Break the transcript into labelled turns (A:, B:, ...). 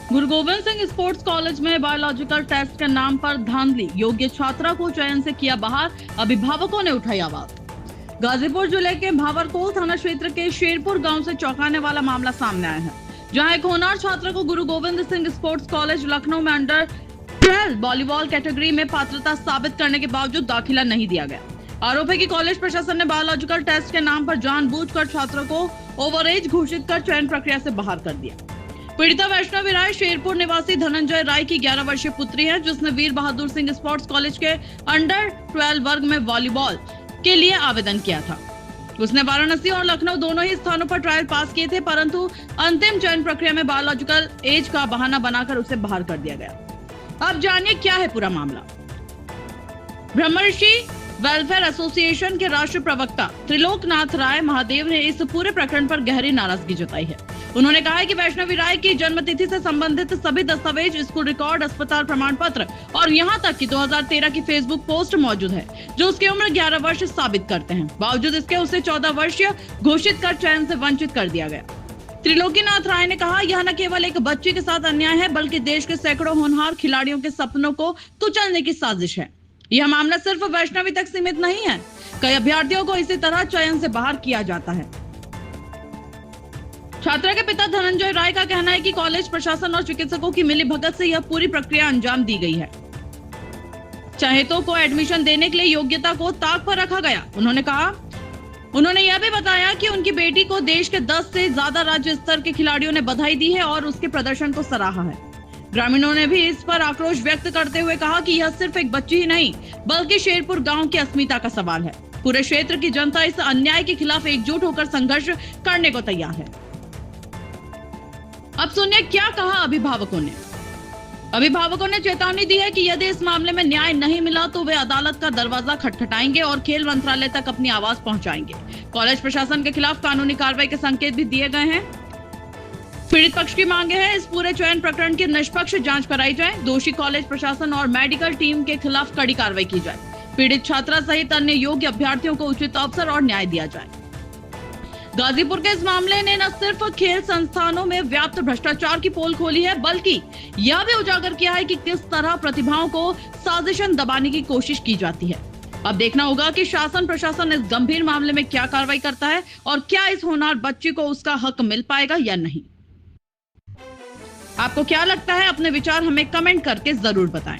A: गुरु Govind Singh sports college में biological test के नाम पर धांधली, योग्य छात्रा को चयन से किया बाहर, अभिभावकों ने उठाई आवाज। गाजीपुर जिले के भावरकोल थाना क्षेत्र के शेरपुर गांव से चौंकाने वाला मामला सामने आया है, जहां एक होनहार छात्रा को गुरु गोविंद सिंह स्पोर्ट्स कॉलेज लखनऊ में अंडर 12 वॉलीबॉल कैटेगरी में पात्रता साबित करने के बावजूद दाखिला नहीं दिया गया। आरोप है कि कॉलेज प्रशासन ने बायोलॉजिकल टेस्ट के नाम पर जानबूझकर छात्रों को ओवरएज घोषित कर चयन प्रक्रिया से बाहर कर दिया। पीड़िता वैष्णवी राय शेरपुर निवासी धनंजय राय की 11 वर्षीय पुत्री है, जिसने वीर बहादुर सिंह स्पोर्ट्स कॉलेज के अंडर 12 वर्ग में वॉलीबॉल के लिए आवेदन किया था। उसने वाराणसी और लखनऊ दोनों ही स्थानों पर ट्रायल पास किए थे, परंतु अंतिम चयन प्रक्रिया में बायोलॉजिकल एज का बहाना बनाकर उसे बाहर कर दिया गया। अब जानिए क्या है पूरा मामला। ब्रह्मर्षि वेलफेयर एसोसिएशन के राष्ट्रीय प्रवक्ता त्रिलोकनाथ राय महादेव ने इस पूरे प्रकरण पर गहरी नाराजगी जताई है। उन्होंने कहा है कि वैष्णवी राय की जन्मतिथि से संबंधित सभी दस्तावेज, स्कूल रिकॉर्ड, अस्पताल प्रमाण पत्र और यहां तक कि 2013 की फेसबुक पोस्ट मौजूद है, जो उसकी उम्र 11 वर्ष साबित करते हैं। बावजूद इसके उसे 14 वर्षीय घोषित कर चयन से वंचित कर दिया गया। त्रिलोकीनाथ राय ने कहा, यह न केवल एक बच्चे के साथ अन्याय है, बल्कि देश के सैकड़ों होनहार खिलाड़ियों के सपनों को कुचलने की साजिश है। यह मामला सिर्फ वैष्णवी तक सीमित नहीं है, कई अभ्यर्थियों को इसी तरह चयन से बाहर किया जाता है। छात्रा के पिता धनंजय राय का कहना है कि कॉलेज प्रशासन और चिकित्सकों की मिलीभगत से यह पूरी प्रक्रिया अंजाम दी गई है। चहेतों को एडमिशन देने के लिए योग्यता को ताक पर रखा गया। उन्होंने यह भी बताया कि उनकी बेटी को देश के 10 से ज्यादा राज्य स्तर के खिलाड़ियों ने बधाई दी है और उसके प्रदर्शन को सराहा है। ग्रामीणों ने भी इस पर आक्रोश व्यक्त करते हुए कहा कि यह सिर्फ एक बच्ची ही नहीं, बल्कि शेरपुर गांव की अस्मिता का सवाल है। पूरे क्षेत्र की जनता इस अन्याय के खिलाफ एकजुट होकर संघर्ष करने को तैयार है। अब सुनिए क्या कहा अभिभावकों ने। अभिभावकों ने चेतावनी दी है कि यदि इस मामले में न्याय नहीं मिला तो वे अदालत का दरवाजा खटखटाएंगे और खेल मंत्रालय तक अपनी आवाज पहुंचाएंगे। कॉलेज प्रशासन के खिलाफ कानूनी कार्रवाई के संकेत भी दिए गए हैं। पीड़ित पक्ष की मांगे है, इस पूरे चयन प्रकरण की निष्पक्ष जांच कराई जाए, दोषी कॉलेज प्रशासन और मेडिकल टीम के खिलाफ कड़ी कार्रवाई की जाए, पीड़ित छात्रा सहित अन्य योग्य अभ्यर्थियों को उचित अवसर और न्याय दिया जाए। गाजीपुर के इस मामले ने न सिर्फ खेल संस्थानों में व्याप्त भ्रष्टाचार की पोल खोली है, बल्कि यह भी उजागर किया है कि किस तरह प्रतिभाओं को साजिशन दबाने की कोशिश की जाती है। अब देखना होगा कि शासन प्रशासन इस गंभीर मामले में क्या कार्रवाई करता है और क्या इस होनहार बच्ची को उसका हक मिल पाएगा या नहीं। आपको क्या लगता है? अपने विचार हमें कमेंट करके जरूर बताएं।